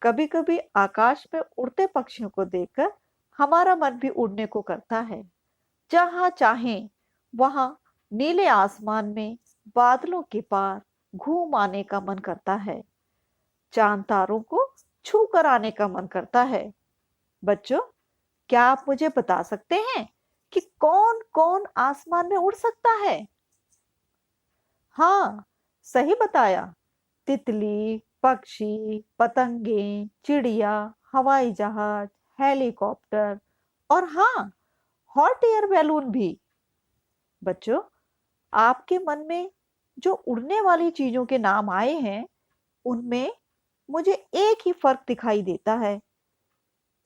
कभी कभी आकाश में उड़ते पक्षियों को देखकर हमारा मन भी उड़ने को करता है। जहां चाहें वहां नीले आसमान में बादलों के पार घूम आने का मन करता है। चांद तारों को छू कर आने का मन करता है। बच्चों, क्या आप मुझे बता सकते हैं कि कौन कौन आसमान में उड़ सकता है? हाँ, सही बताया। तितली, पक्षी, पतंगे, चिड़िया, हवाई जहाज, हेलीकॉप्टर और हाँ, हॉट एयर बैलून भी। बच्चों, आपके मन में जो उड़ने वाली चीजों के नाम आए हैं, उनमें मुझे एक ही फर्क दिखाई देता है।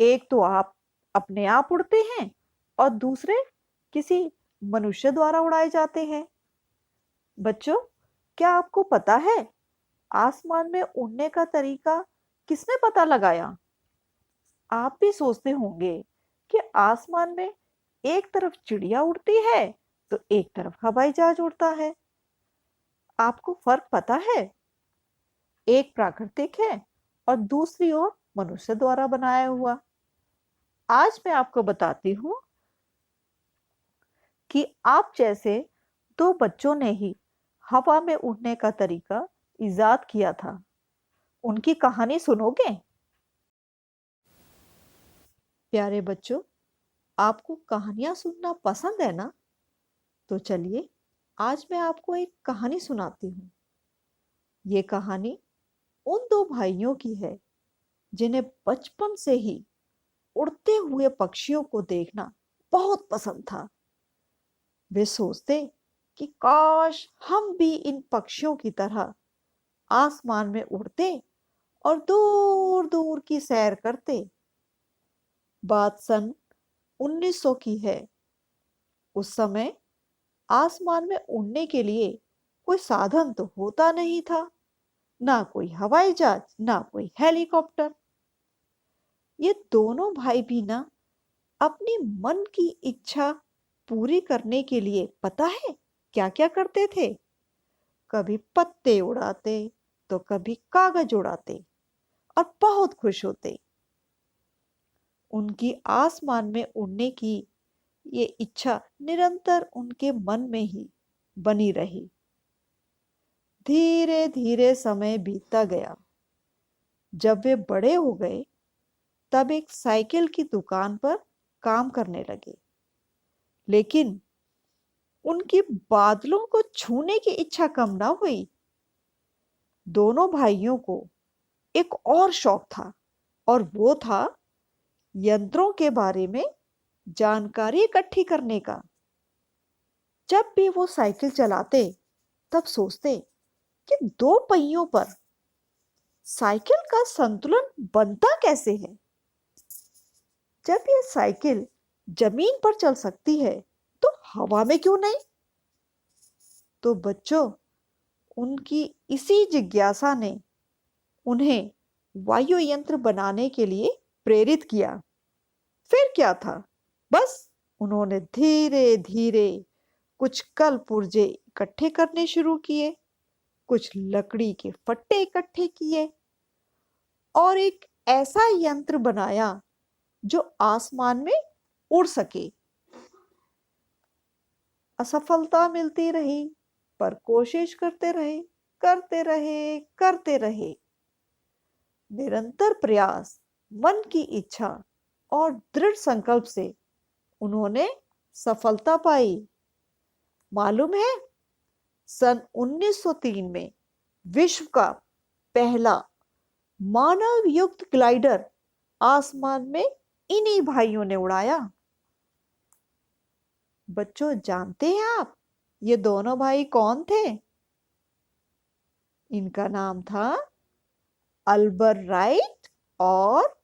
एक तो आप अपने आप उड़ते हैं और दूसरे किसी मनुष्य द्वारा उड़ाए जाते हैं। बच्चों, क्या आपको पता है आसमान में उड़ने का तरीका किसने पता लगाया? आप भी सोचते होंगे कि आसमान में एक तरफ चिड़िया उड़ती है तो एक तरफ हवाई जहाज उड़ता है। आपको फर्क पता है? एक प्राकृतिक है और दूसरी ओर मनुष्य द्वारा बनाया हुआ। आज मैं आपको बताती हूँ कि आप जैसे दो बच्चों ने ही हवा में उड़ने का तरीका इजाद किया था। उनकी कहानी सुनोगे? प्यारे बच्चों, आपको कहानियां सुनना पसंद है ना? तो चलिए, आज मैं आपको एक कहानी सुनाती हूँ। ये कहानी उन दो भाइयों की है जिन्हें बचपन से ही उड़ते हुए पक्षियों को देखना बहुत पसंद था। वे सोचते कि काश हम भी इन पक्षियों की तरह आसमान में उड़ते और दूर दूर की सैर करते। बात सन 1900 की है। उस समय आसमान में उड़ने के लिए कोई साधन तो होता नहीं था। ना कोई हवाई जहाज, ना कोई हेलीकॉप्टर। ये दोनों भाई भी ना अपनी मन की इच्छा पूरी करने के लिए पता है क्या क्या करते थे? कभी पत्ते उड़ाते तो कभी कागज उड़ाते और बहुत खुश होते। उनकी आसमान में उड़ने की ये इच्छा निरंतर उनके मन में ही बनी रही। धीरे धीरे समय बीतता गया। जब वे बड़े हो गए तब एक साइकिल की दुकान पर काम करने लगे। लेकिन उनकी बादलों को छूने की इच्छा कम ना हुई। दोनों भाइयों को एक और शौक था और वो था यंत्रों के बारे में जानकारी इकट्ठी करने का। जब भी वो साइकिल चलाते तब सोचते कि दो पहियों पर साइकिल का संतुलन बनता कैसे है? जब ये साइकिल जमीन पर चल सकती है तो हवा में क्यों नहीं? तो बच्चों, उनकी इसी जिज्ञासा ने उन्हें वायु यंत्र बनाने के लिए प्रेरित किया। फिर क्या था, बस उन्होंने धीरे धीरे कुछ कल पुर्जे इकट्ठे करने शुरू किए, कुछ लकड़ी के फट्टे इकट्ठे किए और एक ऐसा यंत्र बनाया जो आसमान में उड़ सके। असफलता मिलती रही पर कोशिश करते रहे, करते रहे, करते रहे। निरंतर प्रयास, मन की इच्छा और दृढ़ संकल्प से उन्होंने सफलता पाई। मालूम है, सन 1903 में विश्व का पहला मानव युक्त ग्लाइडर आसमान में इन्हीं भाइयों ने उड़ाया। बच्चों, जानते हैं आप ये दोनों भाई कौन थे? इनका नाम था अल्बर राइट और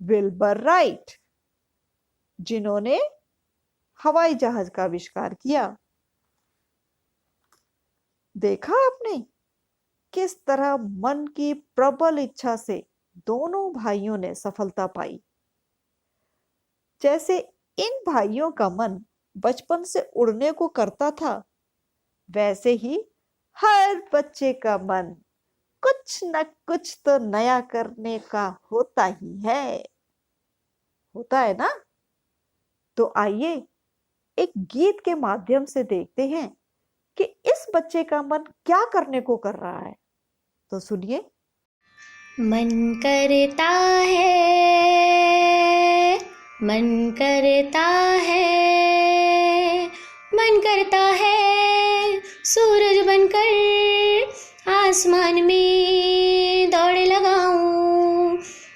विल्बर राइट, जिन्होंने हवाई जहाज का आविष्कार किया। देखा आपने किस तरह मन की प्रबल इच्छा से दोनों भाइयों ने सफलता पाई। जैसे इन भाइयों का मन बचपन से उड़ने को करता था, वैसे ही हर बच्चे का मन कुछ न कुछ तो नया करने का होता ही है। होता है ना? तो आइए एक गीत के माध्यम से देखते हैं कि इस बच्चे का मन क्या करने को कर रहा है। तो सुनिए। मन करता है, मन करता है, मन करता है सूरज बनकर आसमान में दौड़ लगाऊं।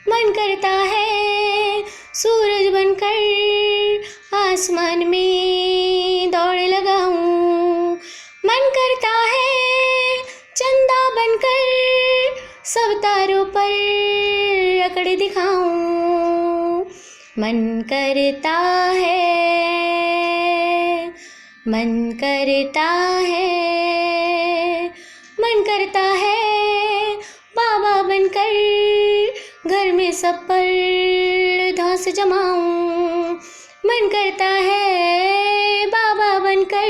मन करता है सूरज बनकर आसमान में दौड़ लगाऊं। मन करता है चंदा बनकर सब तारों पर अकड़ दिखाऊं। मन करता है, मन करता है, मन करता है बाबा बनकर घर में सब पर धौंस जमाऊं। मन करता है बाबा बनकर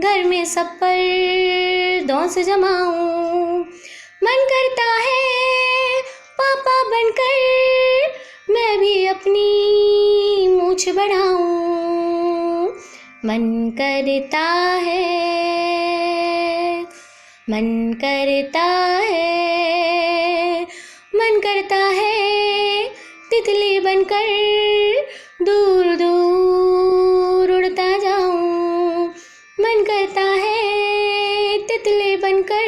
घर में सब पर धौंस जमाऊं। मन करता है पापा बनकर मैं भी अपनी मूंछ बढ़ाऊं। मन करता है, मन करता है, मन करता है तितली बनकर दूर दूर उड़ता जाऊं। मन करता है तितली बनकर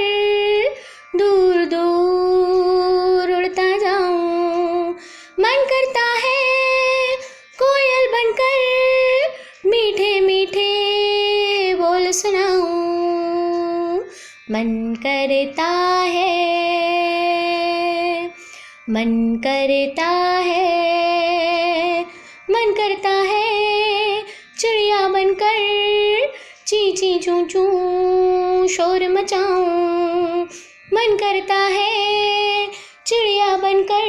दूर दूर उड़ता जाऊं। मन करता है कोयल बनकर मीठे मीठे बोल सुनाऊं। मन करता है, मन करता है, मन करता है चिड़िया बनकर ची ची चू चू शोर मचाऊं। मन करता है चिड़िया बनकर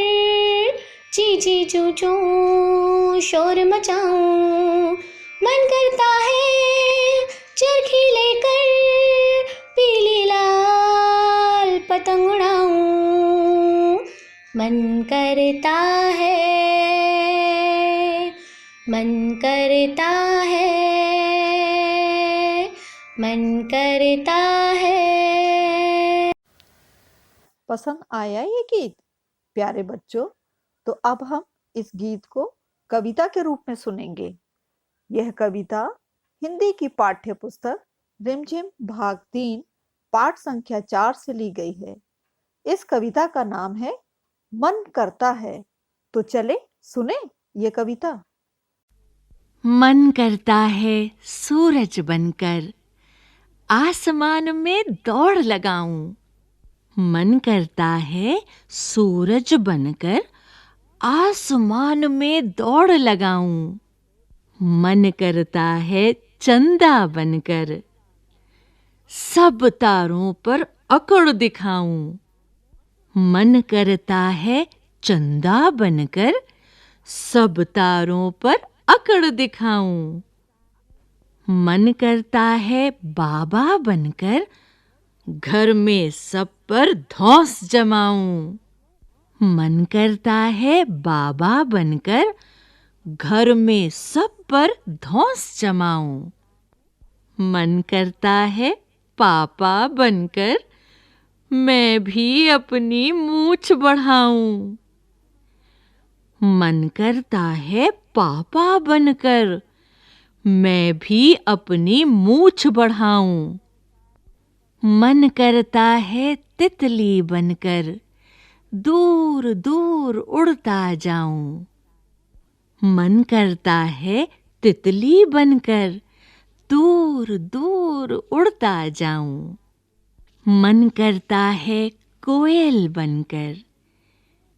ची ची चू चू शोर मचाऊं। मन करता है चरखी लेकर पीली लाल पतंग उड़ाऊं। मन करता है, मन करता है, मन करता है। पसंद आया ये गीत प्यारे बच्चों? तो अब हम इस गीत को कविता के रूप में सुनेंगे। यह कविता हिंदी की पाठ्य पुस्तक रिमझिम भाग 3 पाठ संख्या 4 से ली गई है। इस कविता का नाम है मन करता है। तो चले सुने ये कविता। मन करता है सूरज बनकर आसमान में दौड़ लगाऊं। मन करता है सूरज बनकर आसमान में दौड़ लगाऊं। मन करता है चंदा बनकर सब तारों पर अकड़ दिखाऊं। मन करता है चंदा बनकर सब तारों पर अकड़ दिखाऊं। मन करता है बाबा बनकर घर में सब पर धौंस जमाऊं। मन करता है बाबा बनकर घर में सब पर धौंस जमाऊं। मन करता है पापा बनकर मैं भी अपनी मूंछ बढ़ाऊं। मन करता है पापा बनकर मैं भी अपनी मूंछ बढ़ाऊं। मन करता है तितली बनकर दूर दूर उड़ता जाऊं। मन करता है तितली बनकर दूर दूर उड़ता जाऊं। मन करता है कोयल बनकर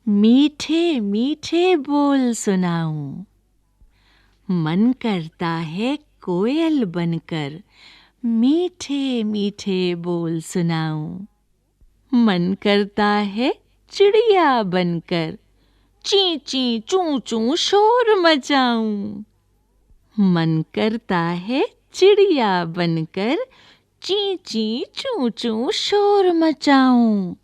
मीठे मीठे बोल सुनाऊं। मन करता है कोयल बनकर मीठे मीठे बोल सुनाऊं। मन करता है चिड़िया बनकर ची ची चू चू शोर मचाऊं। मन करता है चिड़िया बनकर ची ची चू चू शोर मचाऊं।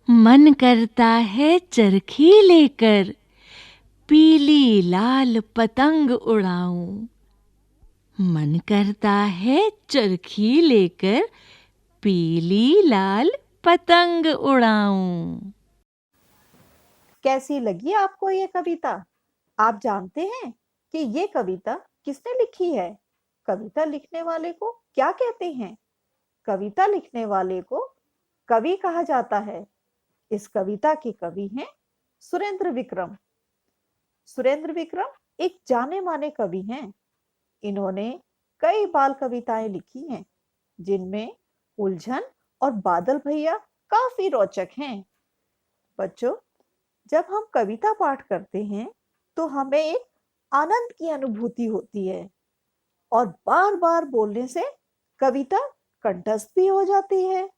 मन करता है चरखी लेकर पीली लाल पतंग उड़ाऊं। मन करता है चरखी लेकर पीली लाल पतंग उड़ाऊं। कैसी लगी आपको ये कविता? आप जानते हैं कि ये कविता किसने लिखी है? कविता लिखने वाले को क्या कहते हैं? कविता लिखने वाले को कवि कहा जाता है। इस कविता के कवि हैं सुरेंद्र विक्रम। सुरेंद्र विक्रम एक जाने माने कवि हैं। इन्होंने कई बाल कविताएं लिखी हैं, जिनमें उलझन और बादल भैया काफी रोचक हैं। बच्चों, जब हम कविता पाठ करते हैं तो हमें एक आनंद की अनुभूति होती है और बार बार बोलने से कविता कंठस्थ भी हो जाती है।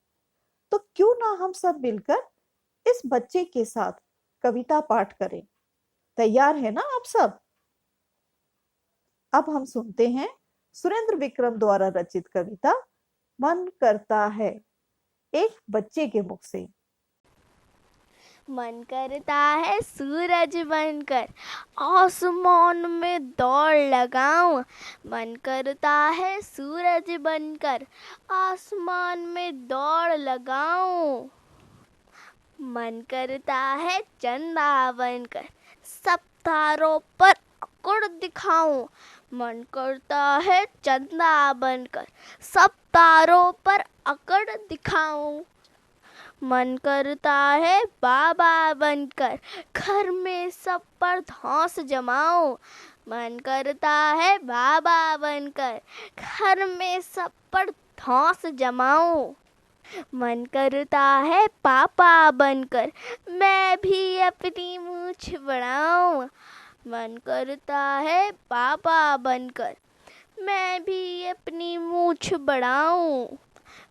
तो क्यों ना हम सब मिलकर इस बच्चे के साथ कविता पाठ करें। तैयार है ना आप सब? अब हम सुनते हैं सुरेंद्र विक्रम द्वारा रचित कविता मन करता है, एक बच्चे के मुख से। मन करता है सूरज बनकर आसमान में दौड़ लगाऊं। मन करता है सूरज बनकर आसमान में दौड़ लगाऊं। मन करता है चंदा बनकर सब तारों पर अकड़ दिखाऊं। मन करता है चंदा बनकर सब तारों पर अकड़ दिखाऊं। मन करता है बाबा बनकर घर में सब पर धौंस जमाऊं। मन करता है बाबा बनकर घर में सब पर धौंस जमाऊं। मन करता है पापा बनकर मैं भी अपनी मूंछ बढ़ाऊं। मन करता है पापा बनकर मैं भी अपनी मूंछ बढ़ाऊं।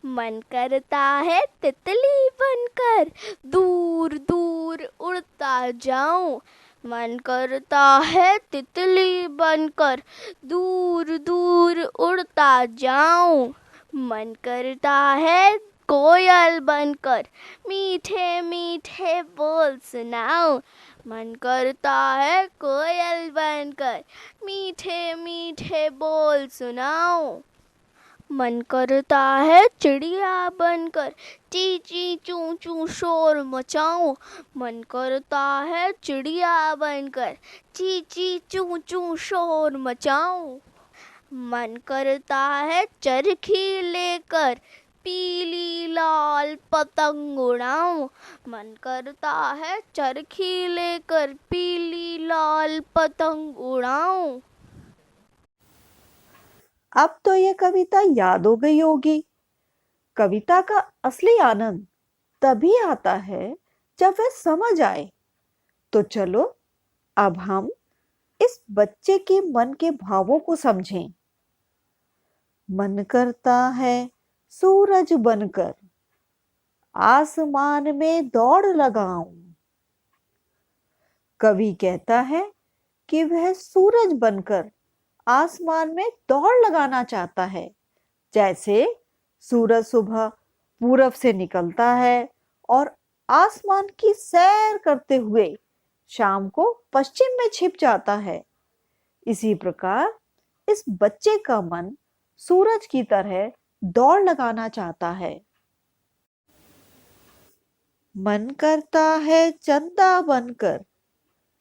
मन करता है तितली बनकर दूर दूर उड़ता जाऊं। मन करता है तितली बनकर दूर दूर उड़ता जाऊं। मन करता है कोयल बनकर मीठे मीठे बोल सुनाऊं। मन करता है कोयल बनकर मीठे मीठे बोल सुनाऊं। मन करता है चिड़िया बनकर ची ची चू चू शोर मचाऊं। मन करता है चिड़िया बनकर ची ची चू चू शोर मचाऊं। मन करता है चरखी लेकर पीली लाल पतंग उड़ाऊं। मन करता है चरखी लेकर पीली लाल पतंग उड़ाऊं। अब तो ये कविता याद हो गई होगी। कविता का असली आनंद तभी आता है जब वह समझ आए। तो चलो अब हम इस बच्चे के मन के भावों को समझें। मन करता है सूरज बनकर आसमान में दौड़ लगाऊं। कवि कहता है कि वह सूरज बनकर आसमान में दौड़ लगाना चाहता है। जैसे सूरज सुबह पूरब से निकलता है और आसमान की सैर करते हुए शाम को पश्चिम में छिप जाता है। इसी प्रकार इस बच्चे का मन सूरज की तरह दौड़ लगाना चाहता है। मन करता है चंदा बनकर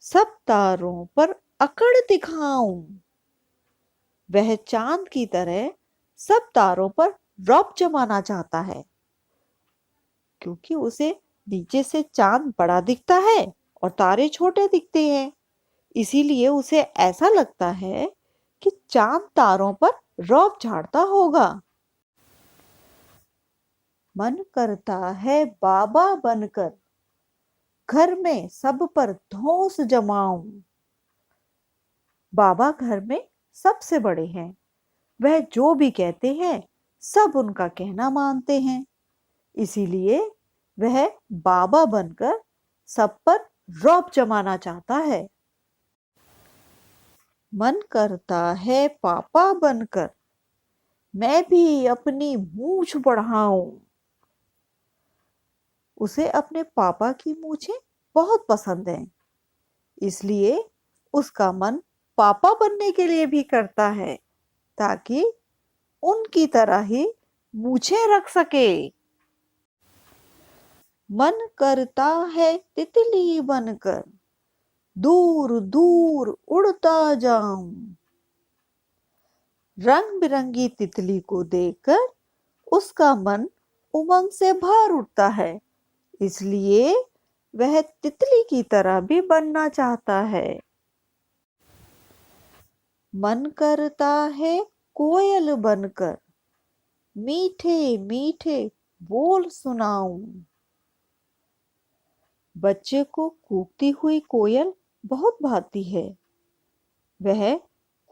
सब तारों पर अकड़ दिखाऊं। वह चांद की तरह सब तारों पर रौब जमाना चाहता है, क्योंकि उसे नीचे से चांद बड़ा दिखता है और तारे छोटे दिखते हैं। इसीलिए उसे ऐसा लगता है कि चांद तारों पर रौब झाड़ता होगा। मन करता है बाबा बनकर घर में सब पर धौंस जमाऊं। बाबा घर में सबसे बड़े हैं। वह जो भी कहते हैं सब उनका कहना मानते हैं। इसीलिए वह बाबा बनकर सब पर रौब जमाना चाहता है। मन करता है पापा बनकर मैं भी अपनी मूंछ बढ़ाऊं। उसे अपने पापा की मूछें बहुत पसंद हैं, इसलिए उसका मन पापा बनने के लिए भी करता है ताकि उनकी तरह ही मूछें रख सके। मन करता है तितली बनकर दूर दूर उड़ता जाऊं। रंग बिरंगी तितली को देखकर उसका मन उमंग से भर उठता है, इसलिए वह तितली की तरह भी बनना चाहता है। मन करता है कोयल बनकर मीठे मीठे बोल सुनाऊं। बच्चे को कूकती हुई कोयल बहुत भाती है। वह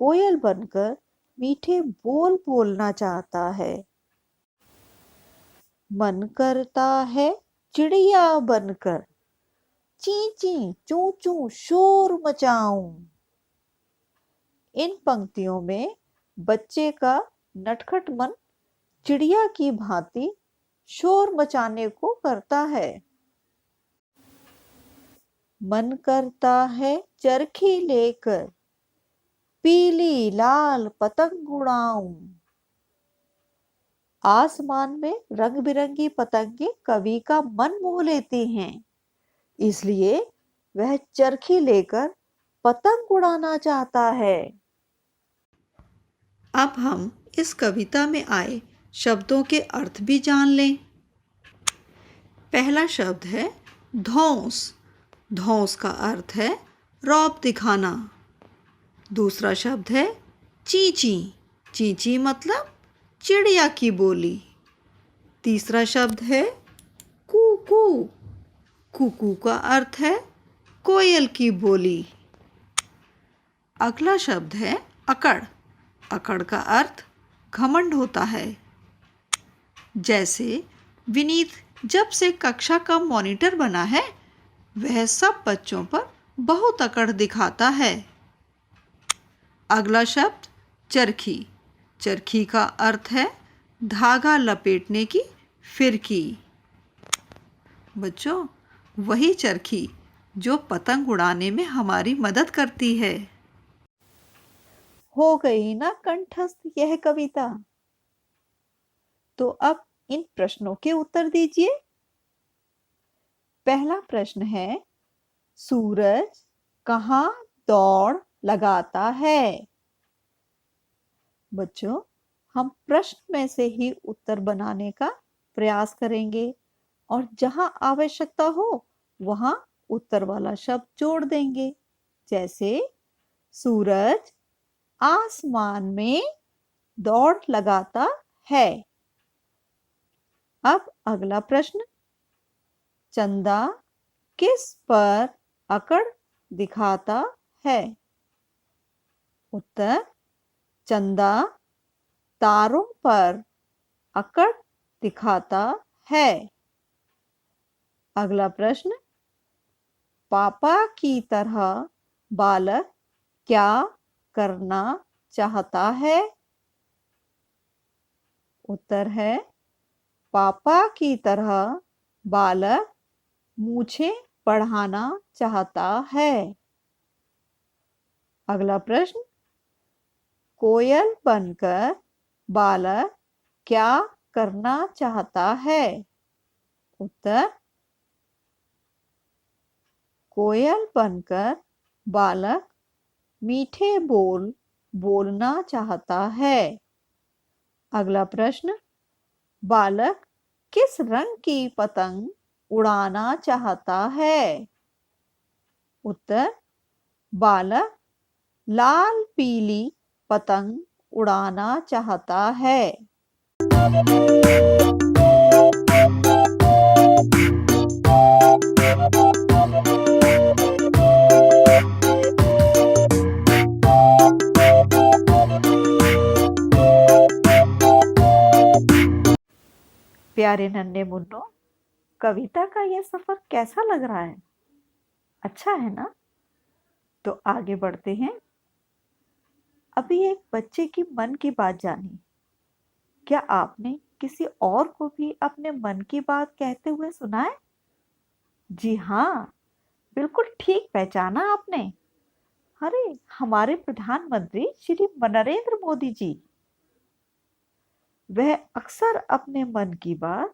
कोयल बनकर मीठे बोल बोलना चाहता है। मन करता है चिड़िया बनकर ची ची चू चू शोर मचाऊं। इन पंक्तियों में बच्चे का नटखट मन चिड़िया की भांति शोर मचाने को करता है। मन करता है चरखी लेकर पीली लाल पतंग उड़ाऊं। आसमान में रंग बिरंगी पतंगे कवि का मन मोह लेती हैं, इसलिए वह चरखी लेकर पतंग उड़ाना चाहता है। अब हम इस कविता में आए शब्दों के अर्थ भी जान लें। पहला शब्द है धौंस। धौंस का अर्थ है रौब दिखाना। दूसरा शब्द है चींची। चींची मतलब चिड़िया की बोली। तीसरा शब्द है कूकू। कूकू का अर्थ है कोयल की बोली। अगला शब्द है अकड़। अकड़ का अर्थ घमंड होता है। जैसे विनीत जब से कक्षा का मॉनिटर बना है, वह सब बच्चों पर बहुत अकड़ दिखाता है। अगला शब्द चरखी। चरखी का अर्थ है धागा लपेटने की फिरकी। बच्चों, वही चरखी जो पतंग उड़ाने में हमारी मदद करती है। हो गई ना कंठस्थ यह कविता? तो अब इन प्रश्नों के उत्तर दीजिए। पहला प्रश्न है, सूरज कहाँ दौड़ लगाता है? बच्चों, हम प्रश्न में से ही उत्तर बनाने का प्रयास करेंगे और जहां आवश्यकता हो वहां उत्तर वाला शब्द जोड़ देंगे। जैसे सूरज आसमान में दौड़ लगाता है। अब अगला प्रश्न, चंदा किस पर अकड़ दिखाता है? उत्तर, चंदा तारों पर अकड़ दिखाता है। अगला प्रश्न, पापा की तरह बालक क्या करना चाहता है? उत्तर है, पापा की तरह बालक मूछें बढ़ाना चाहता है। अगला प्रश्न, कोयल बनकर बालक क्या करना चाहता है? उत्तर, कोयल बनकर बालक मीठे बोल बोलना चाहता है। अगला प्रश्न, बालक किस रंग की पतंग उड़ाना चाहता है? उत्तर, बालक लाल पीली पतंग उड़ाना चाहता है। प्यारे नन्हे मुन्नों, कविता का यह सफर कैसा लग रहा है? अच्छा है ना? तो आगे बढ़ते हैं। अभी एक बच्चे की मन की बात जानी। क्या आपने किसी और को भी अपने मन की बात कहते हुए सुना है? जी हाँ, बिल्कुल ठीक पहचाना आपने। अरे, हमारे प्रधानमंत्री श्री नरेंद्र मोदी जी, वह अक्सर अपने मन की बात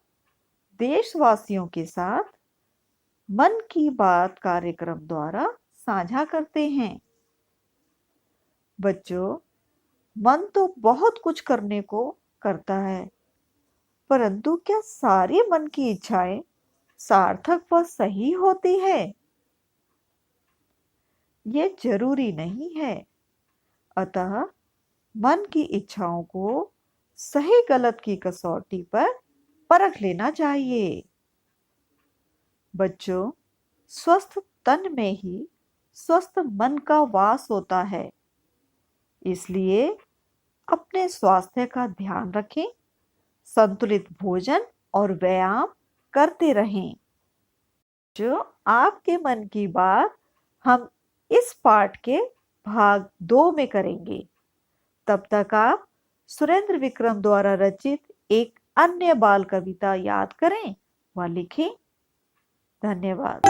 देशवासियों के साथ मन की बात कार्यक्रम द्वारा साझा करते हैं। बच्चों, मन तो बहुत कुछ करने को करता है, परंतु क्या सारी मन की इच्छाएं सार्थक व सही होती है? ये जरूरी नहीं है। अतः मन की इच्छाओं को सही गलत की कसौटी पर परख लेना चाहिए। बच्चों, स्वस्थ तन में ही स्वस्थ मन का वास होता है। इसलिए अपने स्वास्थ्य का ध्यान रखें, संतुलित भोजन और व्यायाम करते रहें। जो आपके मन की बात हम इस पाठ के भाग 2 में करेंगे। तब तक आप सुरेंद्र विक्रम द्वारा रचित एक अन्य बाल कविता याद करें व लिखें। धन्यवाद।